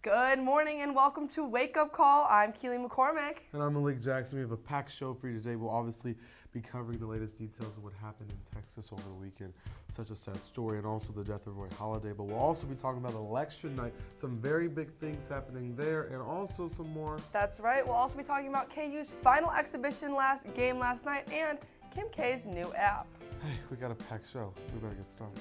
Good morning and welcome to Wake Up Call. I'm Keely McCormick. And I'm Malik Jackson. We have a packed show for you today. We'll obviously be covering the latest details of what happened in Texas over the weekend. Such a sad story, and also the death of Roy Halladay. But we'll also be talking about election night, some very big things happening there, and also some more. That's right. We'll also be talking about KU's final exhibition game last night and Kim K's new app. Hey, we got a packed show. We better get started.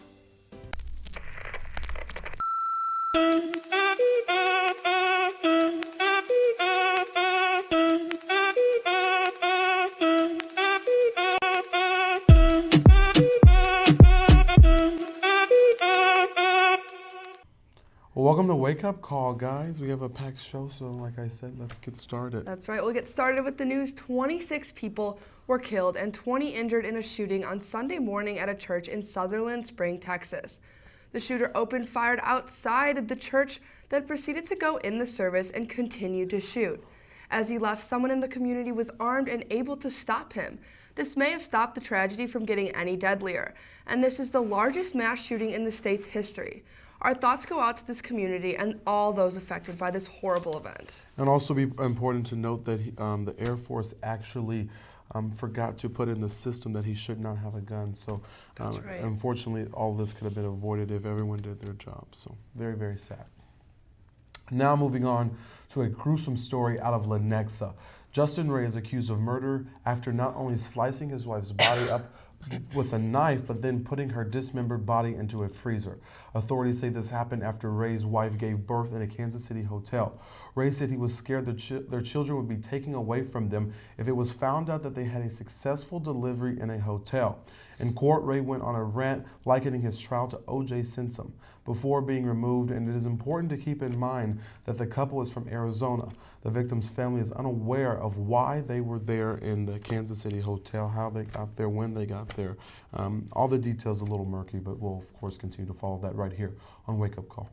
Well, welcome to Wake Up Call, guys. We have a packed show, so like I said, let's get started. That's right. We'll get started with the news. 26 people were killed and 20 injured in a shooting on Sunday morning at a church in Sutherland Spring, Texas. The shooter opened fire outside of the church, then proceeded to go in the service and continued to shoot. As he left, someone in the community was armed and able to stop him. This may have stopped the tragedy from getting any deadlier, and this is the largest mass shooting in the state's history. Our thoughts go out to this community and all those affected by this horrible event. And also be important to note that the Air Force actually forgot to put in the system that he should not have a gun. So right. Unfortunately, all this could have been avoided if everyone did their job. So very, very sad. Now moving on to a gruesome story out of Lenexa. Justin Ray is accused of murder after not only slicing his wife's body up with a knife, but then putting her dismembered body into a freezer. Authorities say this happened after Ray's wife gave birth in a Kansas City hotel. Ray said he was scared their children would be taken away from them if it was found out that they had a successful delivery in a hotel. In court, Ray went on a rant likening his trial to O.J. Simpson before being removed, and it is important to keep in mind that the couple is from Arizona. The victim's family is unaware of why they were there in the Kansas City hotel, how they got there, when they got there. All the details are a little murky, but we'll, of course, continue to follow that right here on Wake Up Call.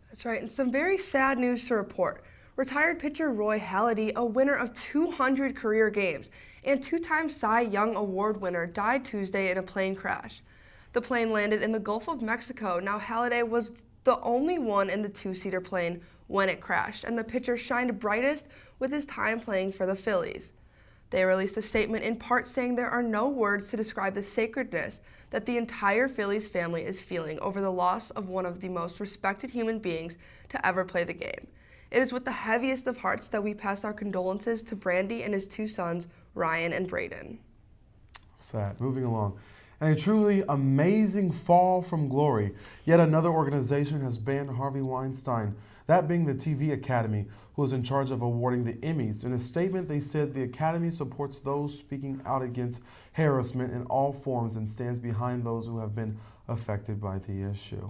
That's right, and some very sad news to report. Retired pitcher Roy Halladay, a winner of 200 career games and two-time Cy Young Award winner, died Tuesday in a plane crash. The plane landed in the Gulf of Mexico. Now, Halladay was the only one in the two-seater plane when it crashed, and the pitcher shined brightest with his time playing for the Phillies. They released a statement in part saying there are no words to describe the sacredness that the entire Phillies family is feeling over the loss of one of the most respected human beings to ever play the game. It is with the heaviest of hearts that we pass our condolences to Brandy and his two sons, Ryan and Braden. Sad. Moving along. And a truly amazing fall from glory. Yet another organization has banned Harvey Weinstein, that being the TV Academy, who is in charge of awarding the Emmys. In a statement, they said the Academy supports those speaking out against harassment in all forms and stands behind those who have been affected by the issue.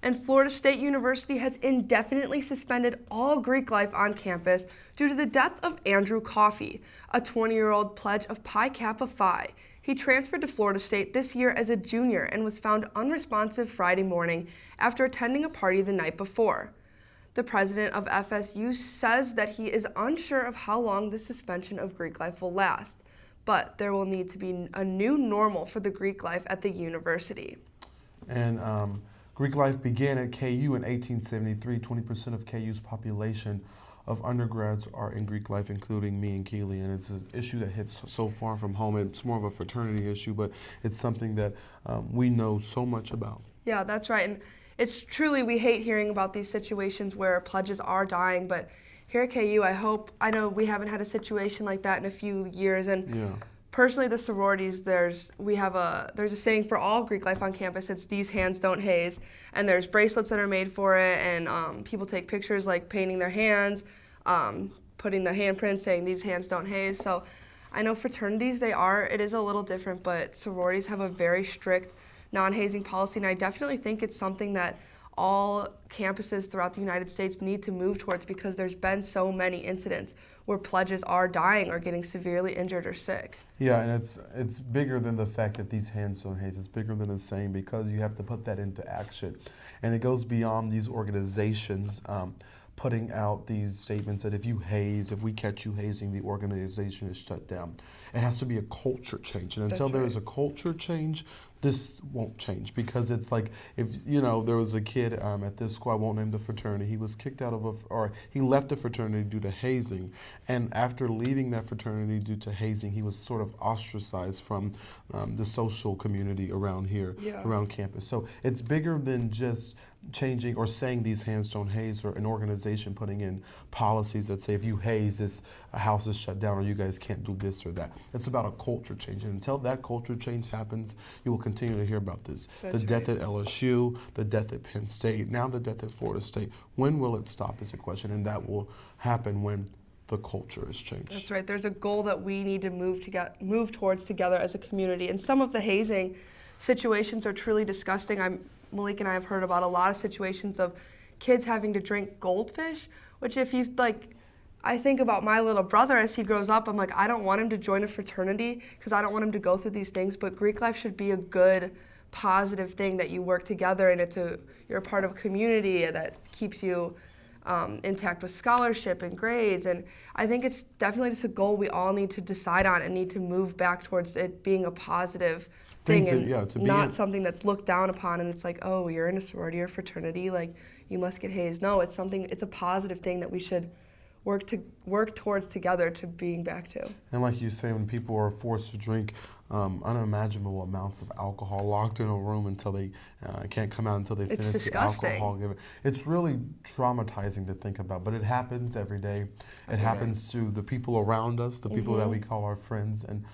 And Florida State University has indefinitely suspended all Greek life on campus due to the death of Andrew Coffey, a 20-year-old pledge of Pi Kappa Phi. He transferred to Florida State this year as a junior and was found unresponsive Friday morning after attending a party the night before. The president of FSU says that he is unsure of how long the suspension of Greek life will last, but there will need to be a new normal for the Greek life at the university. And Greek life began at KU in 1873. 20% of KU's population of undergrads are in Greek life, including me and Keely, and it's an issue that hits so far from home. It's more of a fraternity issue, but it's something that we know so much about. Yeah, that's right, and it's truly, we hate hearing about these situations where pledges are dying, but here at KU, I know we haven't had a situation like that in a few years, and yeah. Personally, the sororities, there's a saying for all Greek life on campus. It's "these hands don't haze," and there's bracelets that are made for it, and people take pictures like painting their hands, putting the handprints saying "these hands don't haze." So, I know fraternities it is a little different, but sororities have a very strict non-hazing policy, and I definitely think it's something that all campuses throughout the United States need to move towards because there's been so many incidents where pledges are dying or getting severely injured or sick. Yeah, and it's bigger than the fact that these hands don't haze. It's bigger than the saying because you have to put that into action. And it goes beyond these organizations putting out these statements that if we catch you hazing, the organization is shut down. It has to be a culture change. And until there is a culture change, this won't change, because it's like, if there was a kid at this school, I won't name the fraternity, he was kicked out of or he left the fraternity due to hazing, and after leaving that fraternity due to hazing, he was sort of ostracized from the social community around here, around campus. So it's bigger than just changing or saying these hands don't haze, or an organization putting in policies that say if you haze, this house is shut down, or you guys can't do this or that. It's about a culture change, and until that culture change happens, you will continue to hear about this. The death at LSU, the death at Penn State, now the death at Florida State. When will it stop is a question, and that will happen when the culture is changed. That's right. There's a goal that we need to move towards together as a community, and some of the hazing situations are truly disgusting. Malik and I have heard about a lot of situations of kids having to drink goldfish, which I think about my little brother as he grows up, I'm like, I don't want him to join a fraternity because I don't want him to go through these things, but Greek life should be a good, positive thing that you work together, and you're a part of a community that keeps you intact with scholarship and grades. And I think it's definitely just a goal we all need to decide on and need to move back towards it being a positive thing, and not something that's looked down upon, and it's like, oh, you're in a sorority or fraternity, like you must get hazed. No, it's a positive thing that we should work towards together to being back to. And like you say, when people are forced to drink unimaginable amounts of alcohol, locked in a room until they can't come out until they finish the alcohol given, it's really traumatizing to think about. But it happens every day. It happens to the people around us, the people that we call our friends. And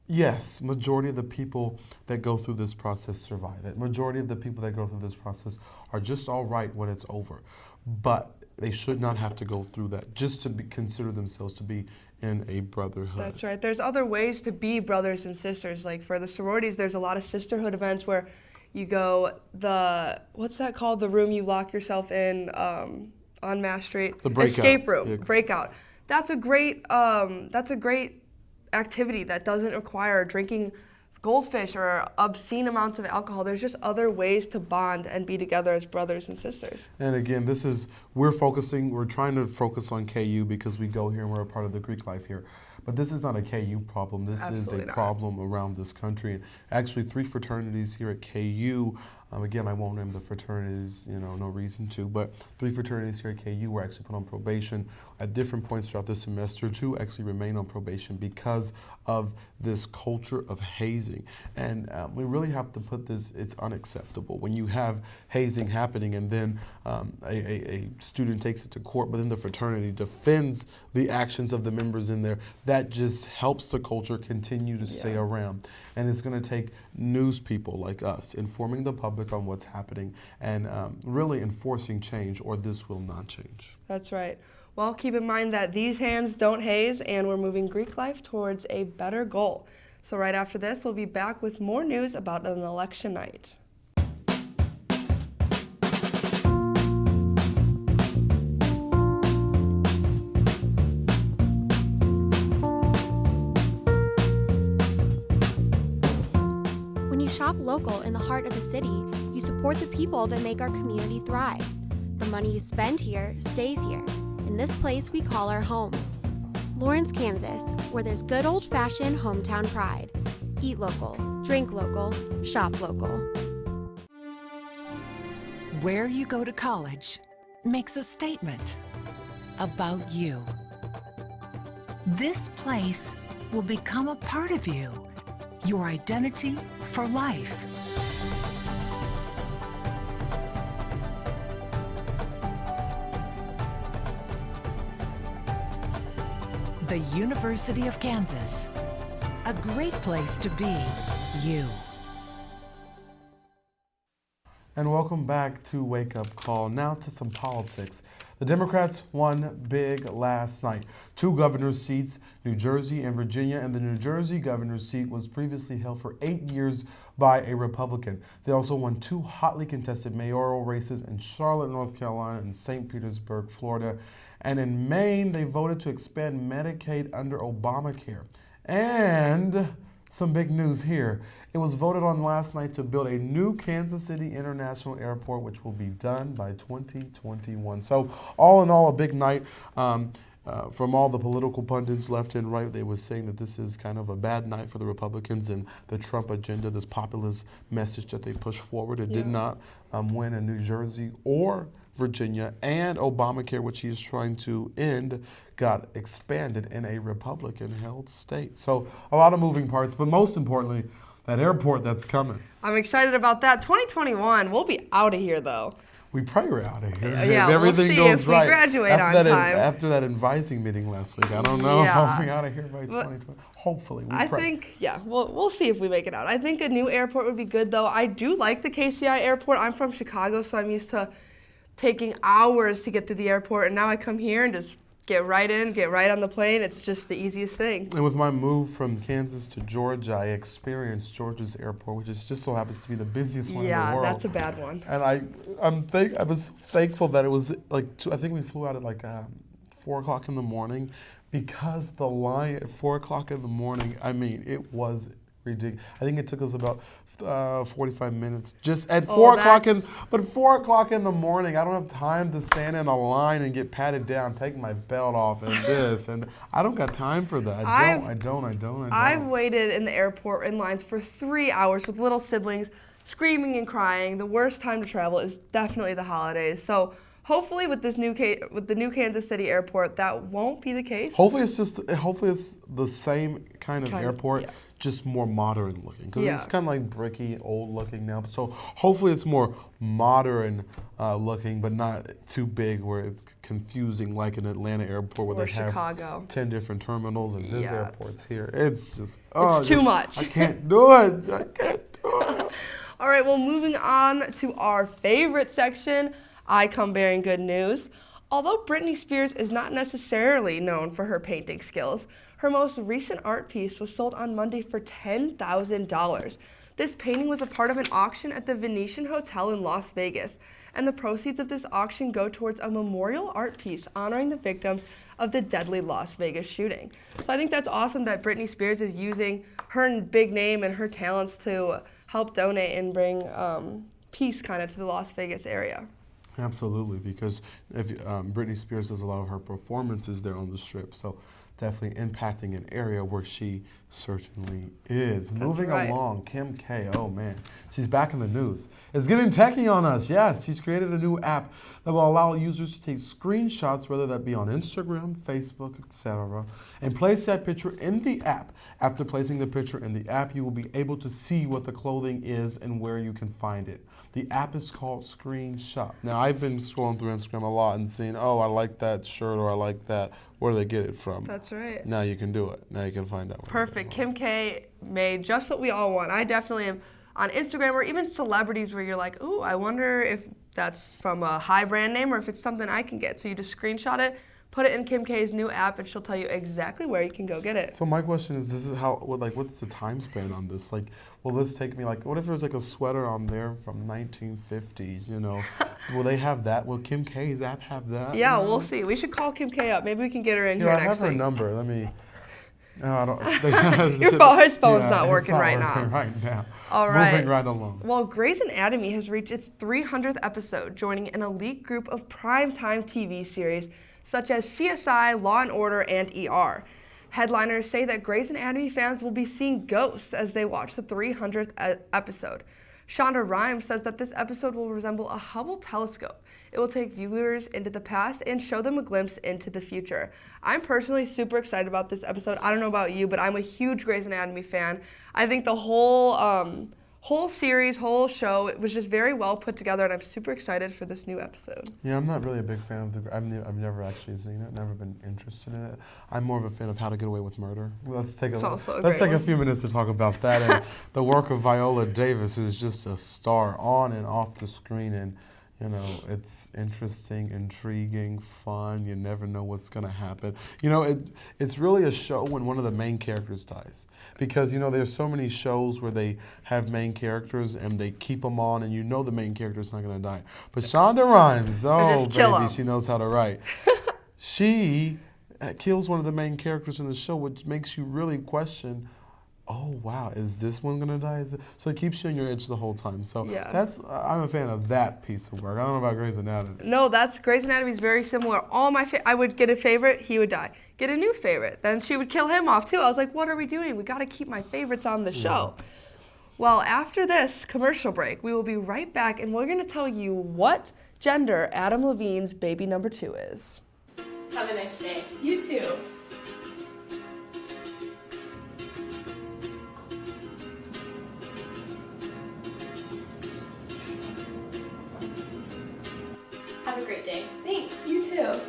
yes, majority of the people that go through this process survive it. Majority of the people that go through this process are just all right when it's over. But they should not have to go through that just to consider themselves to be in a brotherhood. That's right. There's other ways to be brothers and sisters. Like for the sororities, there's a lot of sisterhood events where you go what's that called? The room you lock yourself in on Mass Street. The breakout. Escape room. Yeah. Breakout. That's a great activity that doesn't require drinking goldfish or obscene amounts of alcohol. There's just other ways to bond and be together as brothers and sisters. And again, we're trying to focus on KU because we go here and we're a part of the Greek life here. But this is not a KU problem. This is a problem around this country. And actually, 3 fraternities here at KU, again, I won't name the fraternities, no reason to, but 3 fraternities here at KU were actually put on probation at different points throughout the semester. 2 actually remain on probation because of this culture of hazing. And we really have to put this, it's unacceptable. When you have hazing happening and then a student takes it to court, but then the fraternity defends the actions of the members in there, that just helps the culture continue to stay around. And it's going to take news people like us informing the public on what's happening and really enforcing change, or this will not change. That's right. Well, keep in mind that these hands don't haze, and we're moving Greek life towards a better goal. So right after this, we'll be back with more news about an election night. When you shop local in the heart of a city, you support the people that make our community thrive. The money you spend here stays here, in this place we call our home. Lawrence, Kansas, where there's good old-fashioned hometown pride. Eat local, drink local, shop local. Where you go to college makes a statement about you. This place will become a part of you, your identity for life. The University of Kansas, a great place to be you. And welcome back to Wake Up Call. Now to some politics. The Democrats won big last night. 2 governor's seats, New Jersey and Virginia, and the New Jersey governor's seat was previously held for 8 years by a Republican. They also won 2 hotly contested mayoral races in Charlotte, North Carolina, and St. Petersburg, Florida. And in Maine, they voted to expand Medicaid under Obamacare. And some big news here. It was voted on last night to build a new Kansas City International Airport, which will be done by 2021. So all in all, a big night. from all the political pundits left and right, they were saying that this is kind of a bad night for the Republicans and the Trump agenda, this populist message that they push forward. It did not win in New Jersey or Virginia, and Obamacare, which he is trying to end, got expanded in a Republican-held state. So a lot of moving parts, but most importantly, that airport that's coming. I'm excited about that. 2021, we'll be out of here though. We pray we're out of here. Yeah, if everything we'll see goes if right. we graduate after on that, time. After that advising meeting last week, I don't know if I'll be out of here by 2020. Hopefully, we pray. Think, we'll see if we make it out. I think a new airport would be good though. I do like the KCI airport. I'm from Chicago, so I'm used to taking hours to get to the airport, and now I come here and just get right in, get right on the plane. It's just the easiest thing. And with my move from Kansas to Georgia, I experienced Georgia's airport, which is just so happens to be the busiest one in the world. Yeah, that's a bad one. And I was thankful that it was like I think we flew out at like 4 o'clock in the morning, because the line at 4 o'clock in the morning, I mean, it was ridiculous. I think it took us about 45 minutes just at 4 o'clock but 4 o'clock in the morning, I don't have time to stand in a line and get patted down, take my belt off and this, and I don't got time for that. I don't. I've waited in the airport in lines for 3 hours with little siblings screaming and crying. The worst time to travel is definitely the holidays. So hopefully with this with the new Kansas City airport, that won't be the case. Hopefully it's the same kind of airport, just more modern looking, because it's kind of like bricky, old looking now. So hopefully it's more modern looking, but not too big where it's confusing like an Atlanta airport where they Chicago. have 10 different terminals, and this airport's here. It's just it's too much. I can't do it. I can't do it. All right, well, moving on to our favorite section, I Come Bearing Good News. Although Britney Spears is not necessarily known for her painting skills, her most recent art piece was sold on Monday for $10,000. This painting was a part of an auction at the Venetian Hotel in Las Vegas, and the proceeds of this auction go towards a memorial art piece honoring the victims of the deadly Las Vegas shooting. So I think that's awesome that Britney Spears is using her big name and her talents to help donate and bring peace kind of to the Las Vegas area. Absolutely, because if Britney Spears does a lot of her performances there on the Strip, so definitely impacting an area where she certainly is. That's Moving right. along, Kim K, oh man, she's back in the news. It's getting techie on us. Yes, she's created a new app that will allow users to take screenshots, whether that be on Instagram, Facebook, etc., and place that picture in the app. After placing the picture in the app, you will be able to see what the clothing is and where you can find it. The app is called Screenshot. Now, I've been scrolling through Instagram a lot and seeing, oh, I like that shirt or I like that. Where do they get it from? That's right. Now you can do it. Now you can find out. Perfect. Kim K made just what we all want. I definitely am on Instagram, or even celebrities where you're like, ooh, I wonder if that's from a high brand name or if it's something I can get. So you just screenshot it, put it in Kim K's new app, and she'll tell you exactly where you can go get it. So my question is, what's the time span on this? Like, will this take me, like, what if there's like a sweater on there from 1950s, you know? Will they have that? Will Kim K's app have that? Yeah, we'll see. We should call Kim K up. Maybe we can get her in here I next have her week. number. Let me. No, I don't. His phone's not working right now. Right now. All right. Moving right along. Well, Grey's Anatomy has reached its 300th episode, joining an elite group of primetime TV series such as CSI, Law & Order, and ER. Headliners say that Grey's Anatomy fans will be seeing ghosts as they watch the 300th episode. Shonda Rhimes says that this episode will resemble a Hubble telescope. It will take viewers into the past and show them a glimpse into the future. I'm personally super excited about this episode. I don't know about you, but I'm a huge Grey's Anatomy fan. I think the whole series, whole show, it was just very well put together, and I'm super excited for this new episode. Yeah, I'm not really a big fan of I've never actually seen it, never been interested in it. I'm more of a fan of How to Get Away with Murder. Let's take a few minutes to talk about that and the work of Viola Davis, who's just a star on and off the screen, and you know, it's interesting, intriguing, fun. You never know what's going to happen. You know, it's really a show when one of the main characters dies. Because, you know, there's so many shows where they have main characters and they keep them on and you know the main character's not going to die. But Shonda Rhimes, oh, baby, she knows how to write. She kills one of the main characters in the show, which makes you really question, oh wow, is this one gonna die? So it keeps you on your edge the whole time. So Yeah. I'm a fan of that piece of work. I don't know about Grey's Anatomy. No, that's Grey's Anatomy is very similar. All my I would get a favorite, he would die. Get a new favorite, then she would kill him off too. I was like, what are we doing? We got to keep my favorites on the show. Well, after this commercial break, we will be right back, and we're gonna tell you what gender Adam Levine's baby number 2 is. Have a nice day. You too. Have a great day. Thanks. You too.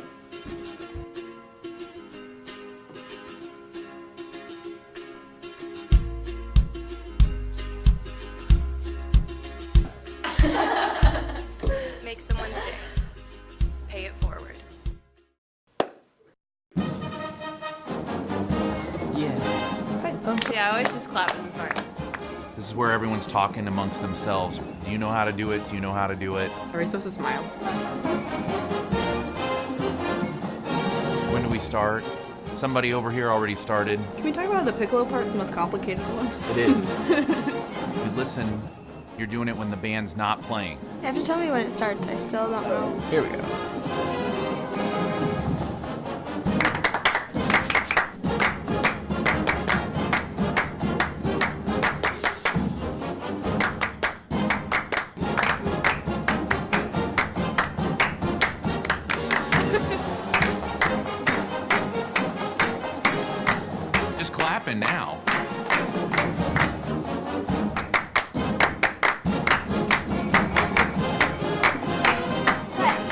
Make someone's day. Pay it forward. Yeah, I always just clap in this part. This is where everyone's talking amongst themselves. Do you know how to do it? Do you know how to do it? Are we supposed to smile? When do we start? Somebody over here already started. Can we talk about the piccolo part? It's the most complicated one. It is. If you listen, you're doing it when the band's not playing. You have to tell me when it starts. I still don't know. Here we go. Just clapping now.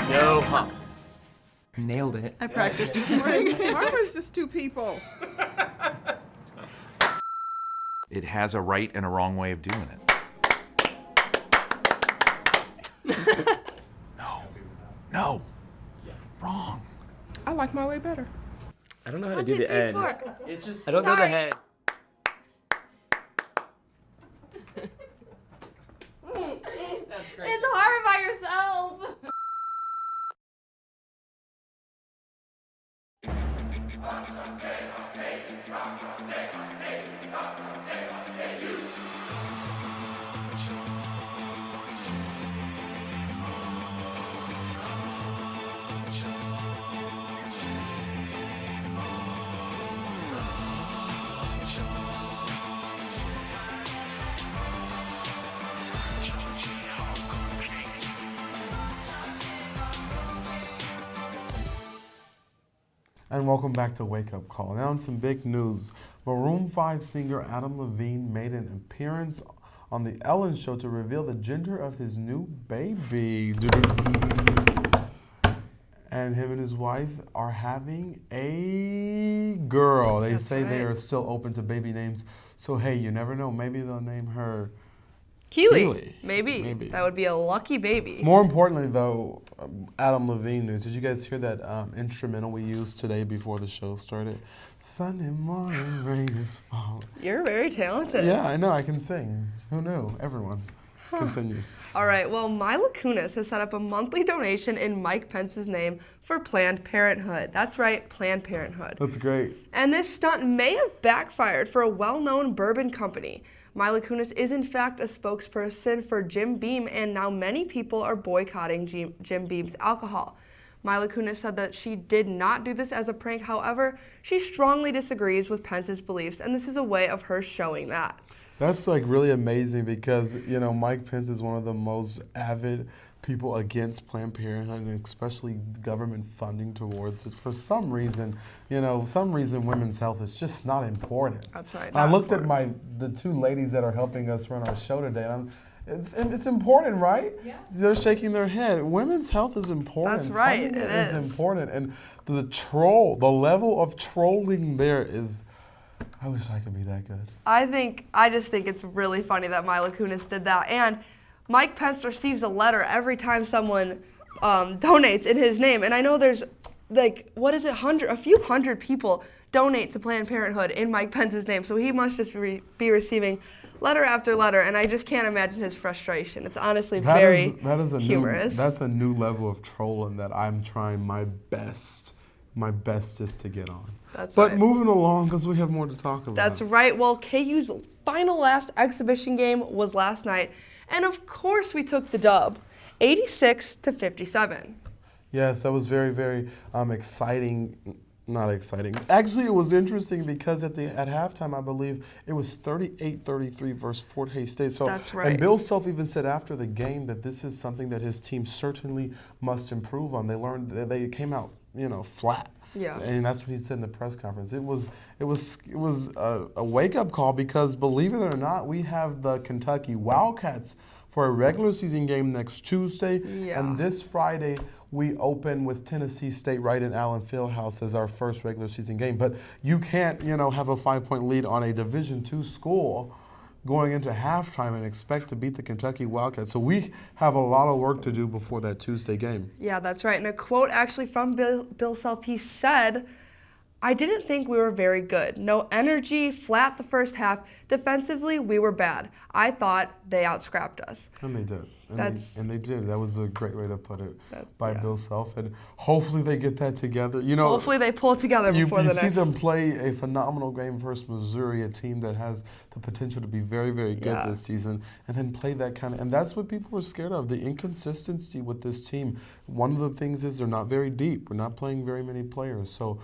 No humps. Nailed it. I practiced this morning. Tomorrow's just two people. It has a right and a wrong way of doing it. No. No. Wrong. I like my way better. I don't know how to do the end. It's just I don't know the head. It's hard by yourself. And welcome back to Wake Up Call. Now, in some big news, Maroon 5 singer Adam Levine made an appearance on The Ellen Show to reveal the gender of his new baby. And him and his wife are having a girl. They say they are still open to baby names. So, hey, you never know. Maybe they'll name her Keely. Maybe. That would be a lucky baby. More importantly, though, Adam Levine news. Did you guys hear that instrumental we used today before the show started? Sunday morning rain is falling. You're very talented. Yeah, I know. I can sing. Who knew? Everyone. Continue. All right, well, Mila Kunis has set up a monthly donation in Mike Pence's name for Planned Parenthood. That's right, Planned Parenthood. That's great. And this stunt may have backfired for a well-known bourbon company. Mila Kunis is in fact a spokesperson for Jim Beam, and now many people are boycotting Jim Beam's alcohol. Mila Kunis said that she did not do this as a prank. However, she strongly disagrees with Pence's beliefs, and this is a way of her showing that. That's like really amazing because, you know, Mike Pence is one of the most avid people against Planned Parenthood, and especially government funding towards it. For some reason, women's health is just not important. That's right. I looked at the two ladies that are helping us run our show today, and it's important, right? Yeah. They're shaking their head. Women's health is important. That's right. Funding it is important, and the level of trolling there is. I wish I could be that good. I just think it's really funny that Mila Kunis did that. And Mike Pence receives a letter every time someone donates in his name. And I know there's a few hundred people donate to Planned Parenthood in Mike Pence's name. So he must just be receiving letter after letter. And I just can't imagine his frustration. It's honestly very humorous. That's a new level of trolling that I'm trying my best my bestest to get on. That's but right. moving along, because we have more to talk about. That's right. Well, KU's final last exhibition game was last night, and of course we took the dub, 86-57. Yes, that was very, very exciting. Not exciting. Actually, it was interesting because at halftime, I believe it was 38-33 versus Fort Hays State. So, That's right. And Bill Self even said after the game that this is something that his team certainly must improve on. They learned that they came out, flat. Yeah. And that's what he said in the press conference. It was a wake-up call because, believe it or not, we have the Kentucky Wildcats for a regular season game next Tuesday. Yeah. And this Friday, we open with Tennessee State right in Allen Fieldhouse as our first regular season game. But you can't, have a 5-point lead on a Division II school going into halftime and expect to beat the Kentucky Wildcats. So we have a lot of work to do before that Tuesday game. Yeah, that's right. And a quote actually from Bill Self, he said, "I didn't think we were very good. No energy, flat the first half. Defensively, we were bad. I thought they outscrapped us." And they did. And they did. That was a great way to put it by Bill Self. And hopefully they get that together. Hopefully they pull it together before the next. You see them play a phenomenal game versus Missouri, a team that has the potential to be very, very good this season, and then play that kind of. And that's what people were scared of, the inconsistency with this team. One of the things is they're not very deep. We're not playing very many players. So,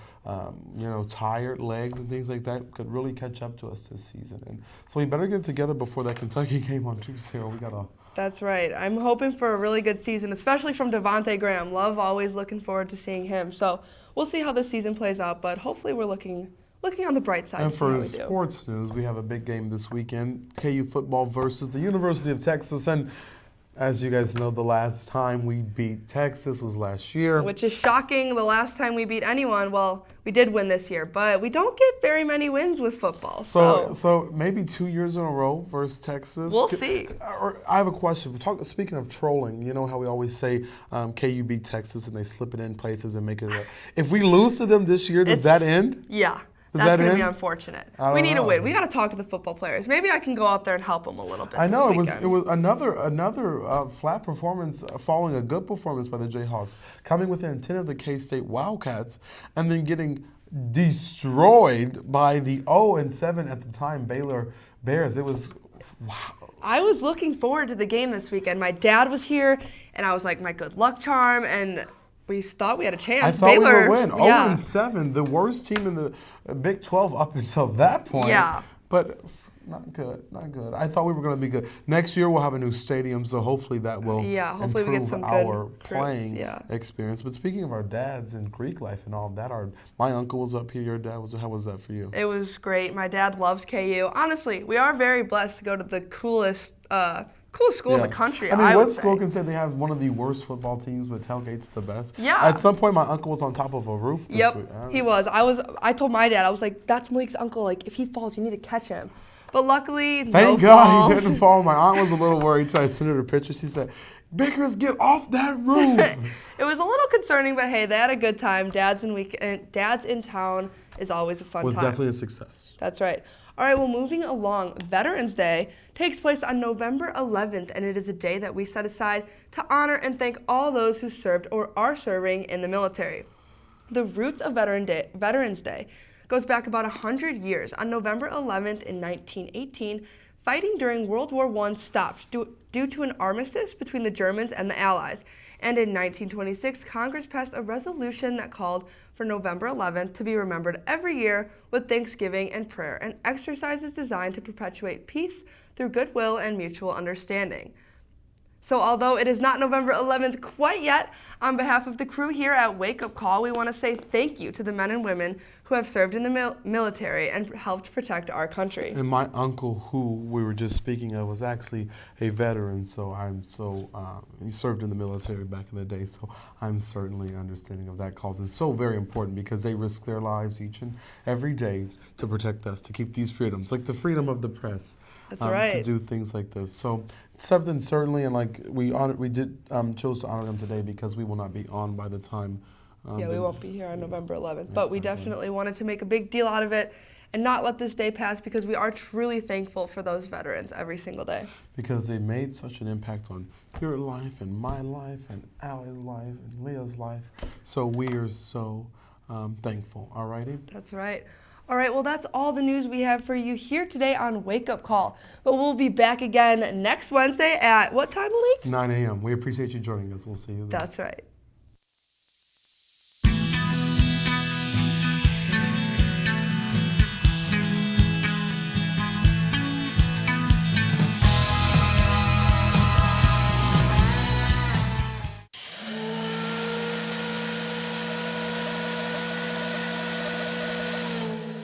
tired legs and things like that could really catch up to us this season. And so we better get together before that Kentucky game on Tuesday, or we got to. That's right. I'm hoping for a really good season, especially from Devontae Graham. Love always looking forward to seeing him. So we'll see how this season plays out, but hopefully we're looking on the bright side. And for sports news, we have a big game this weekend, KU football versus the University of Texas. And as you guys know, the last time we beat Texas was last year. Which is shocking. The last time we beat anyone, well, we did win this year, but we don't get very many wins with football. So maybe 2 years in a row versus Texas. We'll see. I have a question. Speaking of trolling, you know how we always say KU beat Texas and they slip it in places and make it. If we lose to them this year, does that end? Yeah. That's going to be unfortunate. We need a win. We got to talk to the football players. Maybe I can go out there and help them a little bit. I know it was another flat performance following a good performance by the Jayhawks, coming within 10 of the K-State Wildcats, and then getting destroyed by the 0-7 at the time Baylor Bears. It was wow. I was looking forward to the game this weekend. My dad was here, and I was like my good luck charm, and we thought we had a chance. I thought Baylor, we would win. 0-7, the worst team in the Big 12 up until that point. Yeah. But it's not good. I thought we were going to be good. Next year we'll have a new stadium, so hopefully that will hopefully improve we get some our good playing experience. But speaking of our dads and Greek life and all of that, my uncle was up here. Your dad was. How was that for you? It was great. My dad loves KU. Honestly, we are very blessed to go to the coolest school in the country. I mean, what school can say they have one of the worst football teams, but tailgate's the best? Yeah. At some point, my uncle was on top of a roof this week. He was. I told my dad, I was like, that's Malik's uncle. Like, if he falls, you need to catch him. But luckily, Thank God he didn't fall. My aunt was a little worried, so I sent her the picture. She said, Bickers, get off that roof. It was a little concerning, but hey, they had a good time. Dad's in town is always a fun time. Was definitely a success. That's right. All right, well, moving along, Veterans Day takes place on November 11th, and it is a day that we set aside to honor and thank all those who served or are serving in the military. The roots of Veterans Day goes back about 100 years. On November 11th in 1918, fighting during World War I stopped due to an armistice between the Germans and the Allies. And in 1926, Congress passed a resolution that called for November 11th to be remembered every year with Thanksgiving and prayer, and exercises designed to perpetuate peace through goodwill and mutual understanding. So although it is not November 11th quite yet, on behalf of the crew here at Wake Up Call, we want to say thank you to the men and women who have served in the military and helped protect our country. And my uncle, who we were just speaking of, was actually a veteran, so he served in the military back in the day, so I'm certainly understanding of that cause. It's so very important because they risk their lives each and every day to protect us, to keep these freedoms, like the freedom of the press. That's right. To do things like this. So it's something certainly, and like we did chose to honor them today because we will not be on by the time. We won't be here on November 11th, but we definitely wanted to make a big deal out of it and not let this day pass because we are truly thankful for those veterans every single day. Because they made such an impact on your life and my life and Allie's life and Leah's life. So we are so thankful. All righty? That's right. All right, well, that's all the news we have for you here today on Wake Up Call. But we'll be back again next Wednesday at what time, Malik? 9 a.m. We appreciate you joining us. We'll see you then. That's right.